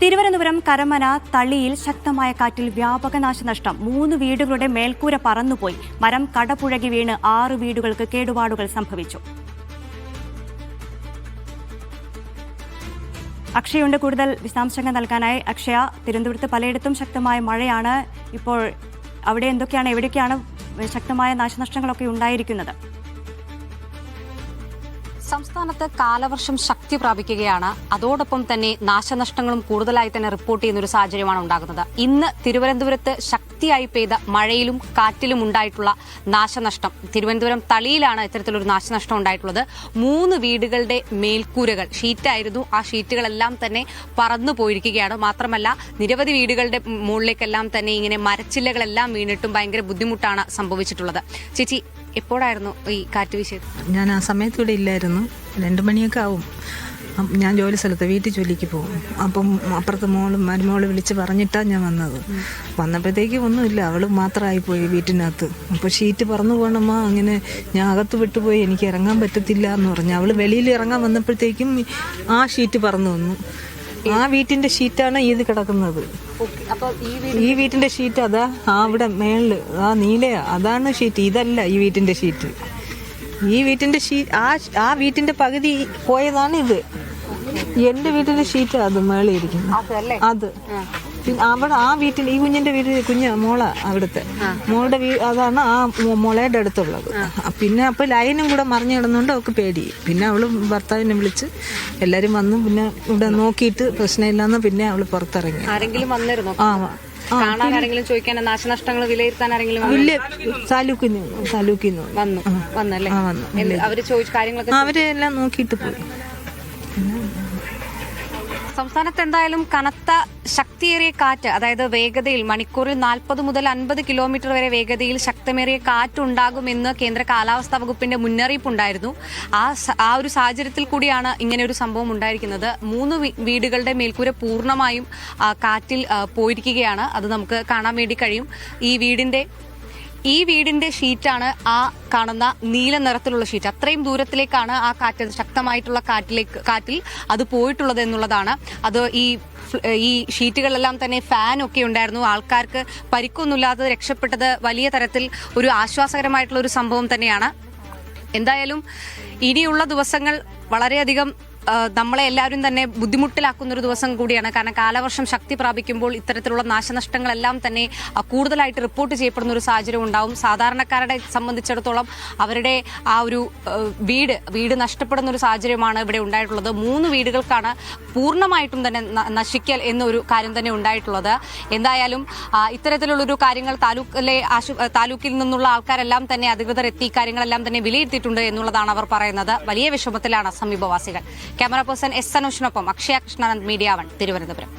തിരുവനന്തപുരം കരമന തളിയിൽ ശക്തമായ കാറ്റിൽ വ്യാപക നാശനഷ്ടം. 3 വീടുകളുടെ മേൽക്കൂര പറന്നുപോയി. മരം കടപുഴകി വീണ് 6 വീടുകൾക്ക് കേടുപാടുകൾ സംഭവിച്ചു. അക്ഷയുണ്ട് കൂടുതൽ വിശദാംശങ്ങൾ നൽകാനായി. അക്ഷയ, തിരുവനന്തപുരത്ത് പലയിടത്തും ശക്തമായ മഴയാണ്. ഇപ്പോൾ അവിടെ എവിടെയൊക്കെയാണ് ശക്തമായ നാശനഷ്ടങ്ങളൊക്കെ ഉണ്ടായിരിക്കുന്നത്? സംസ്ഥാനത്ത് കാലവർഷം ശക്തി പ്രാപിക്കുകയാണ്. അതോടൊപ്പം തന്നെ നാശനഷ്ടങ്ങളും കൂടുതലായി തന്നെ റിപ്പോർട്ട് ചെയ്യുന്ന ഒരു സാഹചര്യമാണ് ഉണ്ടാകുന്നത്. ഇന്ന് തിരുവനന്തപുരത്ത് ശക്തിയായി പെയ്ത മഴയിലും കാറ്റിലും ഉണ്ടായിട്ടുള്ള നാശനഷ്ടം, തിരുവനന്തപുരം തളിയിലാണ് ഇത്തരത്തിലൊരു നാശനഷ്ടം ഉണ്ടായിട്ടുള്ളത്. 3 വീടുകളുടെ മേൽക്കൂരകൾ ഷീറ്റായിരുന്നു. ആ ഷീറ്റുകളെല്ലാം തന്നെ പറന്നു പോയിരിക്കുകയാണ്. മാത്രമല്ല നിരവധി വീടുകളുടെ മുകളിലേക്കെല്ലാം തന്നെ ഇങ്ങനെ മരച്ചില്ലകളെല്ലാം വീണിട്ടും ഭയങ്കര ബുദ്ധിമുട്ടാണ് സംഭവിച്ചിട്ടുള്ളത്. ചേച്ചി, എപ്പോഴായിരുന്നു ഈ കാറ്റ് വീശിയത്? ഞാൻ ആ സമയത്ത് ഇവിടെ ഇല്ലായിരുന്നു. 2 മണിയൊക്കെ ആവും. ഞാൻ ജോലി സ്ഥലത്ത് വീട്ടിൽ ജോലിക്ക് പോകും. അപ്പം അപ്പുറത്തെ മരുമോള് വിളിച്ച് പറഞ്ഞിട്ടാണ് ഞാൻ വന്നത്. വന്നപ്പോഴത്തേക്ക് ഒന്നുമില്ല, അവൾ മാത്രമായിപ്പോയി വീട്ടിനകത്ത്. അപ്പോൾ ഷീറ്റ് പറന്നു പോകണമ്മ, അങ്ങനെ ഞാൻ അകത്ത് വിട്ടുപോയി, എനിക്ക് ഇറങ്ങാൻ പറ്റത്തില്ല എന്ന് പറഞ്ഞു. അവൾ വെളിയിൽ ഇറങ്ങാൻ വന്നപ്പോഴത്തേക്കും ആ ഷീറ്റ് പറന്നു വന്നു. ആ വീട്ടിന്റെ ഷീറ്റാണ് ഇത് കിടക്കുന്നത്. ഈ വീട്ടിന്റെ ഷീറ്റ് അതാ അവിടെ മേളില് ആ നീലയാ, അതാണ് ഷീറ്റ്. ഇതല്ല ഈ വീട്ടിന്റെ ഷീറ്റ്. ഈ വീട്ടിന്റെ ആ വീട്ടിന്റെ പകുതി പോയതാണ് ഇത്. എന്റെ വീട്ടിന്റെ ഷീറ്റ് അത് മേളിൽ ഇരിക്കുന്നത്. അത് പിന്നെ അവിടെ ആ വീട്ടിൽ ഈ കുഞ്ഞിന്റെ വീട് മോള അവിടുത്തെ മോളുടെ അതാണ് ആ മോളയുടെ അടുത്തുള്ളത്. പിന്നെ അപ്പൊ ലൈനും കൂടെ മറിഞ്ഞു കിടന്നുകൊണ്ട് അവൾക്ക് പേടി. പിന്നെ അവള് ഭർത്താവിനെ വിളിച്ച് എല്ലാരും വന്നു. പിന്നെ ഇവിടെ നോക്കിയിട്ട് പ്രശ്നമില്ലാന്ന് പിന്നെ അവള് പുറത്തിറങ്ങി. ആരെങ്കിലും വന്നിരുന്നോ? കാണാൻ ആരെങ്കിലും ചോദിക്കാൻ, നാശനഷ്ടങ്ങൾ വിലയിരുത്താൻ ആരെങ്കിലും? വലിയ താലൂക്കിന്ന് വന്നല്ലേ? അവര് ചോദിച്ച കാര്യങ്ങളൊക്കെ അവരെല്ലാം നോക്കിയിട്ട് പോയി. സംസ്ഥാനത്ത് എന്തായാലും കനത്ത ശക്തിയേറിയ കാറ്റ്, അതായത് വേഗതയിൽ മണിക്കൂറിൽ 40 മുതൽ 50 കിലോമീറ്റർ വരെ വേഗതയിൽ ശക്തമേറിയ കാറ്റുണ്ടാകുമെന്ന് കേന്ദ്ര കാലാവസ്ഥാ വകുപ്പിന്റെ മുന്നറിയിപ്പുണ്ടായിരുന്നു. ആ ഒരു സാഹചര്യത്തിൽ കൂടിയാണ് ഇങ്ങനെ ഒരു സംഭവം ഉണ്ടായിരിക്കുന്നത്. 3 വീടുകളുടെ മേൽക്കൂര പൂർണ്ണമായും കാറ്റിൽ പോയിരിക്കുകയാണ്. അത് നമുക്ക് കാണാൻ വേണ്ടി കഴിയും. ഈ വീടിന്റെ ഷീറ്റാണ് ആ കാണുന്ന നീല നിറത്തിലുള്ള ഷീറ്റ്. അത്രയും ദൂരത്തിലേക്കാണ് ആ കാറ്റ്, ശക്തമായിട്ടുള്ള കാറ്റിൽ അത് പോയിട്ടുള്ളത് എന്നുള്ളതാണ്. അത് ഈ ഷീറ്റുകളെല്ലാം തന്നെ ഫാനൊക്കെ ഉണ്ടായിരുന്നു. ആൾക്കാർക്ക് പരിക്കൊന്നുമില്ലാതെ രക്ഷപ്പെട്ടത് വലിയ തരത്തിൽ ഒരു ആശ്വാസകരമായിട്ടുള്ള ഒരു സംഭവം തന്നെയാണ്. എന്തായാലും ഇനിയുള്ള ദിവസങ്ങൾ വളരെയധികം നമ്മളെ എല്ലാവരും തന്നെ ബുദ്ധിമുട്ടിലാക്കുന്ന ഒരു ദിവസം കൂടിയാണ്. കാരണം കാലവർഷം ശക്തി പ്രാപിക്കുമ്പോൾ ഇത്തരത്തിലുള്ള നാശനഷ്ടങ്ങളെല്ലാം തന്നെ കൂടുതലായിട്ട് റിപ്പോർട്ട് ചെയ്യപ്പെടുന്ന ഒരു സാഹചര്യം ഉണ്ടാവും. സാധാരണക്കാരെ സംബന്ധിച്ചിടത്തോളം അവരുടെ ആ ഒരു വീട് നഷ്ടപ്പെടുന്ന ഒരു സാഹചര്യമാണ് ഇവിടെ ഉണ്ടായിട്ടുള്ളത്. 3 വീടുകൾക്കാണ് പൂർണ്ണമായിട്ടും തന്നെ നശിക്കൽ എന്നൊരു കാര്യം തന്നെ ഉണ്ടായിട്ടുള്ളത്. എന്തായാലും ഇത്തരത്തിലുള്ളൊരു കാര്യങ്ങൾ താലൂക്കിൽ നിന്നുള്ള ആൾക്കാരെല്ലാം തന്നെ, അധികൃതർ എത്തി കാര്യങ്ങളെല്ലാം തന്നെ വിലയിരുത്തിയിട്ടുണ്ട് എന്നുള്ളതാണ് അവർ പറയുന്നത്. വലിയ വിഷമത്തിലാണ് സമീപവാസികൾ. ക്യാമറ പേഴ്സൺ എസ് സനോഷിനൊപ്പം അക്ഷയ കൃഷ്ണാനന്ദ്, മീഡിയ 1, തിരുവനന്തപുരം.